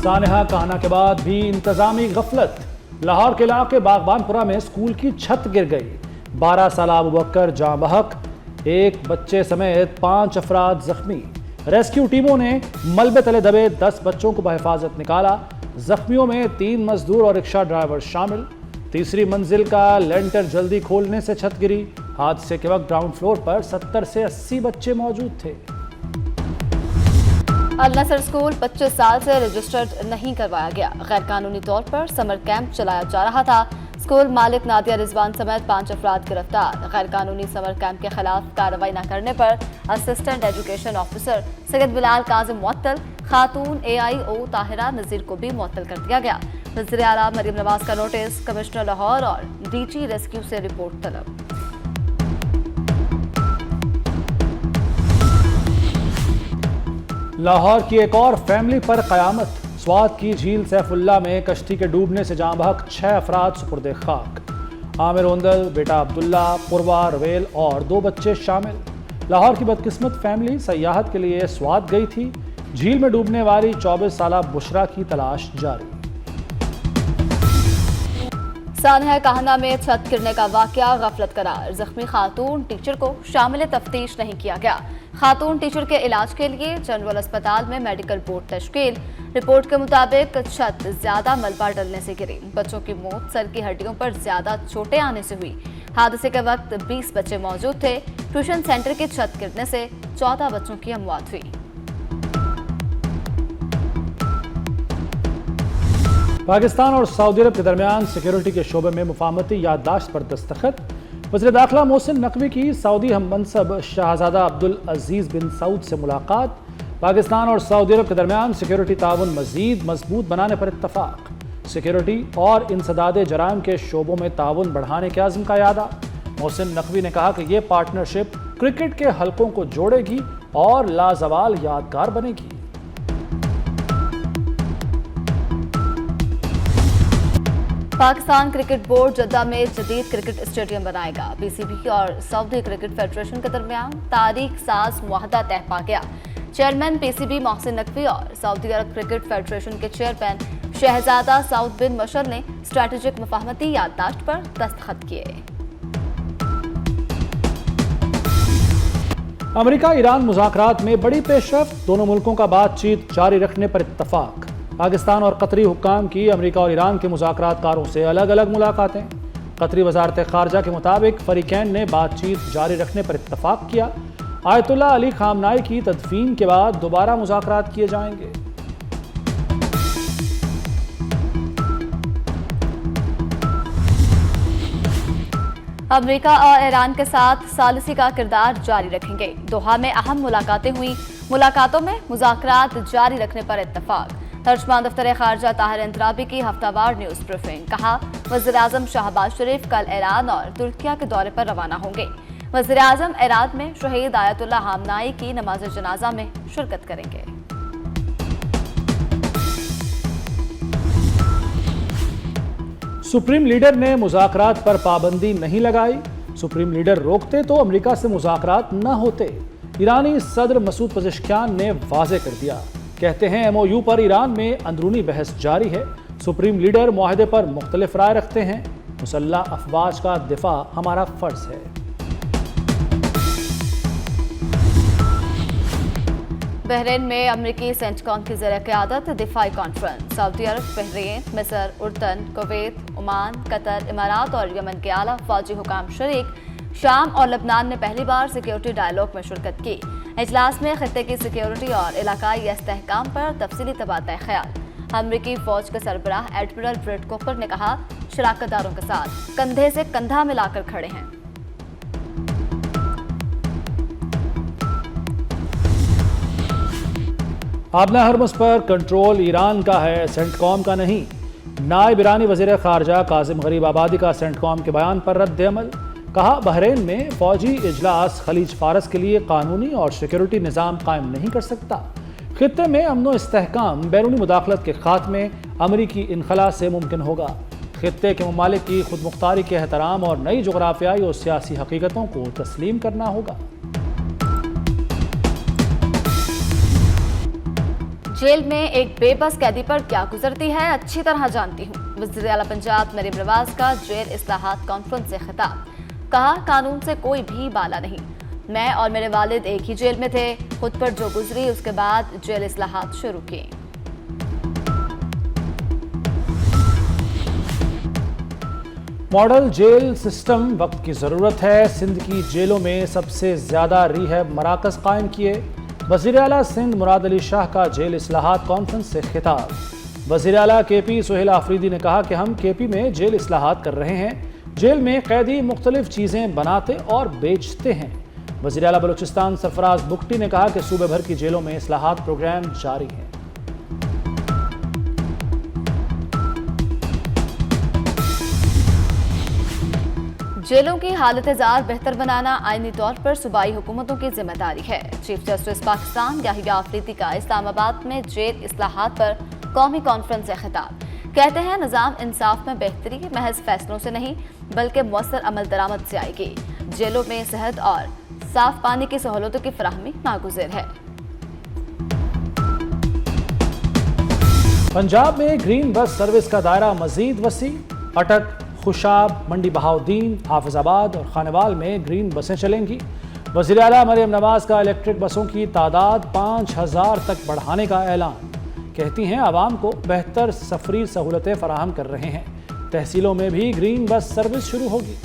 سانحہ کہنا کے بعد بھی انتظامی غفلت۔ لاہور کے علاقے باغبانپورہ میں اسکول کی چھت گر گئی، 12 سالہ ابوبکر جاں بحق، ایک بچے سمیت 5 افراد زخمی۔ ریسکیو ٹیموں نے ملبے تلے دبے 10 بچوں کو بحفاظت نکالا۔ زخمیوں میں 3 مزدور اور رکشہ ڈرائیور شامل۔ تیسری منزل کا لینٹر جلدی کھولنے سے چھت گری۔ حادثے کے وقت گراؤنڈ فلور پر 70 سے 80 بچے موجود تھے۔ النصر اسکول 25 سال سے رجسٹرڈ نہیں کروایا گیا، غیر قانونی طور پر سمر کیمپ چلایا جا رہا تھا۔ اسکول مالک نادیہ رضوان سمیت 5 افراد گرفتار۔ غیر قانونی سمر کیمپ کے خلاف کارروائی نہ کرنے پر اسسٹنٹ ایجوکیشن آفیسر سید بلال کاظم معطل، خاتون AIO طاہرہ نذیر کو بھی معطل کر دیا گیا۔ وزیر اعلیٰ مریم نواز کا نوٹس، کمشنر لاہور اور DG ریسکیو سے رپورٹ طلب۔ لاہور کی ایک اور فیملی پر قیامت۔ سوات کی جھیل سیف اللہ میں کشتی کے ڈوبنے سے جاں بحق 6 افراد سپرد خاک۔ عامر اوندل، بیٹا عبداللہ، پوروا، رویل اور 2 بچے شامل۔ لاہور کی بدقسمت فیملی سیاحت کے لیے سوات گئی تھی۔ جھیل میں ڈوبنے والی 24 سالہ بشرا کی تلاش جاری۔ سانحہ کہنا میں چھت گرنے کا واقعہ غفلت قرار، زخمی خاتون ٹیچر کو شامل تفتیش نہیں کیا گیا۔ خاتون ٹیچر کے علاج کے لیے جنرل اسپتال میں میڈیکل بورڈ تشکیل۔ رپورٹ کے مطابق چھت زیادہ ملبہ ڈلنے سے گری۔ بچوں کی موت سر کی ہڈیوں پر زیادہ چوٹیں آنے سے ہوئی۔ حادثے کے وقت 20 بچے موجود تھے۔ ٹیوشن سینٹر کی چھت گرنے سے 14 بچوں کی اموات ہوئی۔ پاکستان اور سعودی عرب کے درمیان سیکیورٹی کے شعبے میں مفاہمتی یادداشت پر دستخط۔ وزیر داخلہ محسن نقوی کی سعودی ہم منصب شہزادہ عبدالعزیز بن سعود سے ملاقات۔ پاکستان اور سعودی عرب کے درمیان سیکیورٹی تعاون مزید مضبوط بنانے پر اتفاق۔ سیکیورٹی اور انسداد جرائم کے شعبوں میں تعاون بڑھانے کے عزم کا اعادہ۔ محسن نقوی نے کہا کہ یہ پارٹنرشپ کرکٹ کے حلقوں کو جوڑے گی اور لازوال یادگار بنے گی۔ پاکستان کرکٹ بورڈ جدہ میں جدید کرکٹ اسٹیڈیم بنائے گا۔ PCB اور سعودی کرکٹ فیڈریشن کے درمیان تاریخ ساز معاہدہ طے پا گیا۔ چیئرمین PCB محسن نقوی اور سعودی عرب کرکٹ فیڈریشن کے چیئرمین شہزادہ سعود بن مشر نے اسٹریٹجک مفاہمتی یادداشت پر دستخط کیے۔ امریکہ ایران مذاکرات میں بڑی پیش رفت، دونوں ملکوں کا بات چیت جاری رکھنے پر اتفاق۔ پاکستان اور قطری حکام کی امریکہ اور ایران کے مذاکرات کاروں سے الگ الگ ملاقاتیں۔ قطری وزارت خارجہ کے مطابق فریقین نے بات چیت جاری رکھنے پر اتفاق کیا۔ آیت اللہ علی خامنائی کی تدفین کے بعد دوبارہ مذاکرات کیے جائیں گے۔ امریکہ اور ایران کے ساتھ ثالثی کا کردار جاری رکھیں گے۔ دوحہ میں اہم ملاقاتیں ہوئیں۔ ملاقاتوں میں مذاکرات جاری رکھنے پر اتفاق۔ ترجمان دفتر خارجہ طاہر انترابی کی ہفتہ وار نیوز بریفنگ۔ کہا، وزیر اعظم شہباز شریف کل ایران اور ترکیہ کے دورے پر روانہ ہوں گے۔ وزیر اعظم ایران میں شہید آیت اللہ خامنائی کی نماز جنازہ میں شرکت کریں گے۔ سپریم لیڈر نے مذاکرات پر پابندی نہیں لگائی۔ سپریم لیڈر روکتے تو امریکہ سے مذاکرات نہ ہوتے۔ ایرانی صدر مسعود پزشکیان نے واضح کر دیا، کہتے ہیں MOU پر ایران میں اندرونی بحث جاری ہے۔ سپریم لیڈر معاہدے پر مختلف رائے رکھتے ہیں۔ مسلح افواج کا دفاع ہمارا فرض ہے۔ بحرین میں امریکی سینٹکام کی زیر قیادت دفاعی کانفرنس۔ سعودی عرب، بحرین، مصر، اردن، کویت، عمان، قطر، امارات اور یمن کے اعلیٰ فوجی حکام شریک۔ شام اور لبنان نے پہلی بار سیکیورٹی ڈائیلاگ میں شرکت کی۔ اجلاس میں خطے کی سیکیورٹی اور علاقائی استحکام پر تفصیلی تبادلہ خیال۔ امریکی فوج کے سربراہ ایڈمرل بریٹ کوپر نے کہا، شراکت داروں کے ساتھ کندھے سے کندھا ملا کر کھڑے ہیں۔ آبنہ ہرمز پر کنٹرول ایران کا ہے، سینٹ کام کا نہیں۔ نائب ایرانی وزیر خارجہ کاظم غریب آبادی کا سینٹ کام کے بیان پر رد عمل۔ کہا، بحرین میں فوجی اجلاس خلیج فارس کے لیے قانونی اور سیکیورٹی نظام قائم نہیں کر سکتا۔ خطے میں امن و استحکام بیرونی مداخلت کے خاتمے امریکی انخلا سے ممکن ہوگا۔ خطے کے ممالک کی خود مختاری کے احترام اور نئی جغرافیائی اور سیاسی حقیقتوں کو تسلیم کرنا ہوگا۔ जेल में एक बेबस कैदी पर क्या गुजरती है अच्छी तरह जानती हूँ। वज़ीर आला पंजाब मरीम नवाज का जेल इस्लाहात कॉन्फ्रेंस से खिताब। कहा, कानून से कोई भी बाला नहीं। मैं और मेरे वालिद एक ही जेल में थे। खुद पर जो गुजरी उसके बाद जेल इस्लाहात शुरू किए। मॉडल जेल सिस्टम वक्त की ज़रूरत है। सिंध की जेलों में सबसे ज़्यादा रिहैब मराकज़ कायम किए। वज़ीर आला सिंध मुराद अली शाह का जेल इस्लाहात कॉन्फ्रेंस से खिताब। वज़ीर आला KP सुहेल आफरीदी ने कहा कि हम KP में जेल इस्लाहात कर रहे हैं। जेल में कैदी मुख्तलिफ चीज़ें बनाते और बेचते हैं। वज़ीर आला बलूचिस्तान सरफराज बुगटी ने कहा कि सूबे भर की जेलों में इस्लाहात प्रोग्राम जारी है। जेलों की हालत-ए-जार बेहतर बनाना आईनी तौर पर सूबाई हुकूमतों की जिम्मेदारी है। चीफ जस्टिस पाकिस्तान याहिया आफरीदी का इस्लामाबाद में जेल इस्लाहात पर कौमी कॉन्फ्रेंस से खिताब। कहते हैं, निज़ाम इंसाफ में बेहतरी महज फैसलों से नहीं बल्कि मौसर अमल दरामद से आएगी। जेलों में सेहत और साफ पानी की सहूलतों की फराहमी नागुज़िर है। पंजाब में ग्रीन बस सर्विस का दायरा मजीद वसी। अटक, खुशाब, मंडी बहाउद्दीन, हाफिजाबाद और खानेवाल में ग्रीन बसें चलेंगी। वज़ीर आला मरीम नवाज का इलेक्ट्रिक बसों की तादाद 5000 तक बढ़ाने का ऐलान। कहती हैं, आवाम को बेहतर सफरी सहूलतें फराहम कर रहे हैं। तहसीलों में भी ग्रीन बस सर्विस शुरू होगी।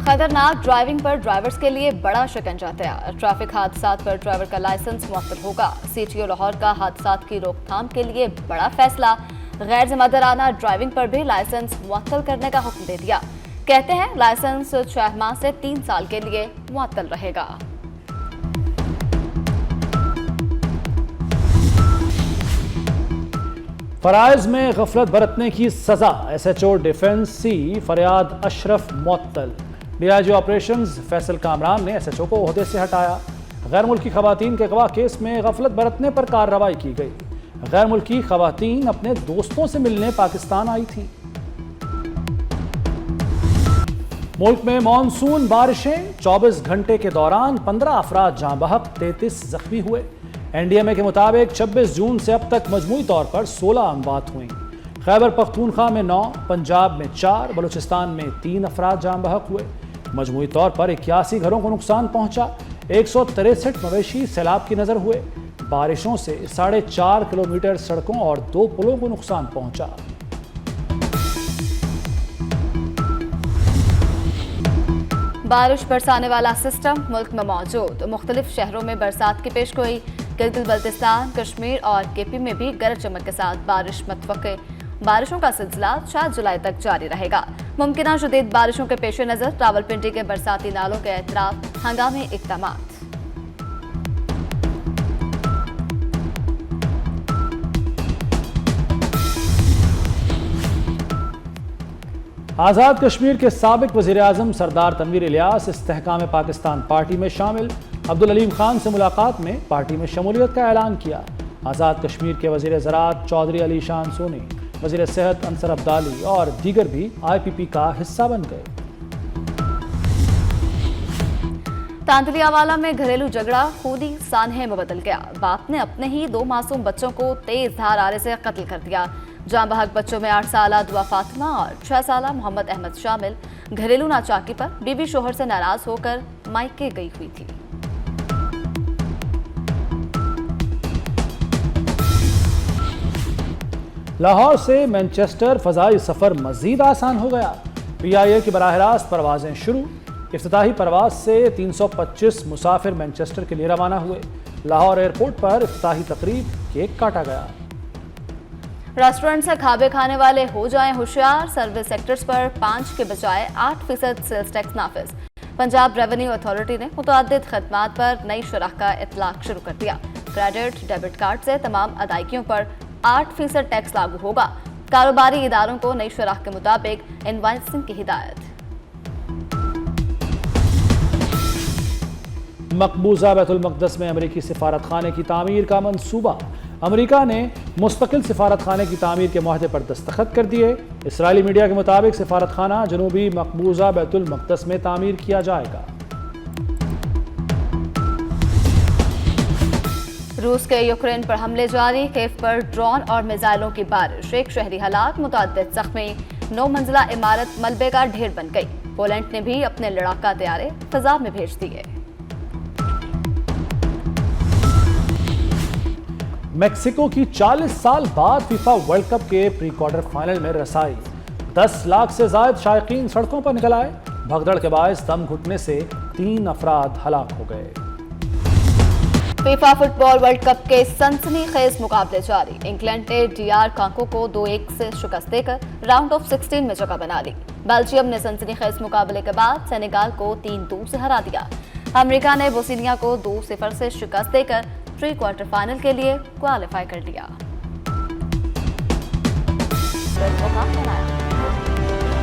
खतरनाक ड्राइविंग पर ड्राइवर्स के लिए बड़ा शिकंजा तैयार। ट्रैफिक हादसात पर ड्राइवर का लाइसेंस मुअत्तल होगा। CTO लाहौर का हादसात की रोकथाम के लिए बड़ा फैसला। गैर जिम्मेदाराना ड्राइविंग पर भी लाइसेंस मुअत्तल करने का हुक्म दे दिया। कहते हैं, लाइसेंस 6 माह से 3 साल के लिए मुअत्तल रहेगा। फराइज में गफलत बरतने की सजा। SHO डिफेंस C फरियाद अशरफ मुअत्तल। DIG ऑपरेशंस फैसल कामरान ने SHO को ओहदे से हटाया। गैर मुल्की खवातीन के अगवा केस में गफलत बरतने पर कार्रवाई की गई। गैर मुल्की खवातीन अपने दोस्तों से मिलने पाकिस्तान आई थी। मुल्क में मानसून बारिशें। 24 घंटे के दौरान 15 अफराद जाँ बहक, 33 जख्मी हुए। NDMA के मुताबिक 26 जून से अब तक मजमूई तौर पर 16 अमवात हुई। खैबर पख्तूनख्वा में 9, पंजाब में 4, बलूचिस्तान में 3 अफराद जाँ बहक हुए। मजमूई तौर पर 81 घरों को नुकसान पहुंचा। 163 मवेशी सैलाब की नजर हुए। बारिशों से 4.5 किलोमीटर सड़कों और 2 पुलों को नुकसान पहुंचा। बारिश बरसाने वाला सिस्टम मुल्क में मौजूद। मुख्तलिफ शहरों में बरसात की पेशगोई। गिलगित बल्तिस्तान, कश्मीर और KP में भी गरज चमक के साथ बारिश मतवक्के। बारिशों का सिलसिला 4 जुलाई तक जारी रहेगा। मुमकिना शदीद बारिशों के पेश नज़र रावलपिंडी के बरसाती नालों के एतराफ हंगामी इक़दामात। आज़ाद कश्मीर के साबिक वज़ीर आज़म सरदार तनवीर इलियास इस्तेहकाम पाकिस्तान पार्टी में शामिल। अब्दुल अलीम खान से मुलाकात में पार्टी में शमूलियत का ऐलान किया। आज़ाद कश्मीर के वज़ीर ज़राअत चौधरी अली शान सोनी, वज़ीर सेहत अंसर अब्दाली और दीगर भी IPP का हिस्सा बन गए। तांतलियावाला में घरेलू झगड़ा खूनी सानहे में बदल गया। बाप ने अपने ही 2 मासूम बच्चों को तेज धार आरे से कत्ल कर दिया। जाँ बहक बच्चों में 8 साला दुआ फातिमा और 6 साला मोहम्मद अहमद शामिल। घरेलू नाचाकी पर बीवी शोहर से नाराज होकर मायके गई हुई थी। लाहौर से मैनचेस्टर फ़ज़ाई सफ़र मज़ीद आसान हो गया। PIA की बराह रास्त परवाज़ें शुरू। इफ्तिताही परवाज से 325 मुसाफिर मैनचेस्टर के लिए रवाना हुए। लाहौर एयरपोर्ट पर इफ्तिताही तकरीब, केक काटा गया। रेस्टोरेंट से खाबे खाने वाले हो जाएं होशियार। सर्विस सेक्टर्स पर 5 के बजाय 8% सेल्स टैक्स नाफिज। पंजाब रेवेन्यू अथॉरिटी ने मुतअद्दिद खदमात पर नई शरह का इतलाक शुरू कर दिया। क्रेडिट डेबिट कार्ड से तमाम अदायगियों पर 8% टैक्स लागू होगा। कारोबारी इदारों को नई शरह के मुताबिक इनवाइसिंग की हिदायत। मकबूजा बैतुल मक़दस में अमरीकी सिफारत खाने की तामीर का मंसूबा। अमरीका ने मुस्तकिल सिफारत खाने की तामीर के मुआहदे पर दस्तखत कर दिए। इसराइली मीडिया के मुताबिक सिफारत खाना जनूबी मकबूजा बैतुल मक़दस में तामीर किया जाएगा। रूस के यूक्रेन पर हमले जारी, कीव पर ड्रोन और मिसाइलों की बारिश, एक शहरी हलाक, मुतअद्दिद जख्मी, 9 मंजिला इमारत मलबे का ढेर बन गई। पोलैंड ने भी अपने लड़ाका तैयारे फिजा में भेज दिए। मेक्सिको की 40 साल बाद फीफा वर्ल्ड कप के प्री क्वार्टर फाइनल में रसाई, 10 लाख से ज्यादा शायकीन सड़कों पर निकल आए। भगदड़ के बायस दम घुटने से 3 अफराद हलाक हो गए। फीफा फुटबॉल वर्ल्ड कप के सनसनीखेज मुकाबले जारी, इंग्लैंड ने DR कांगो को 2-1 से शिकस्त देकर राउंड ऑफ 16 में जगह बना ली। बेल्जियम ने सनसनीखेज मुकाबले के बाद सेनेगाल को 3-2 से हरा दिया। अमेरिका ने बोस्निया को 2-0 से शिकस्त देकर प्री क्वार्टर फाइनल के लिए क्वालिफाई कर लिया।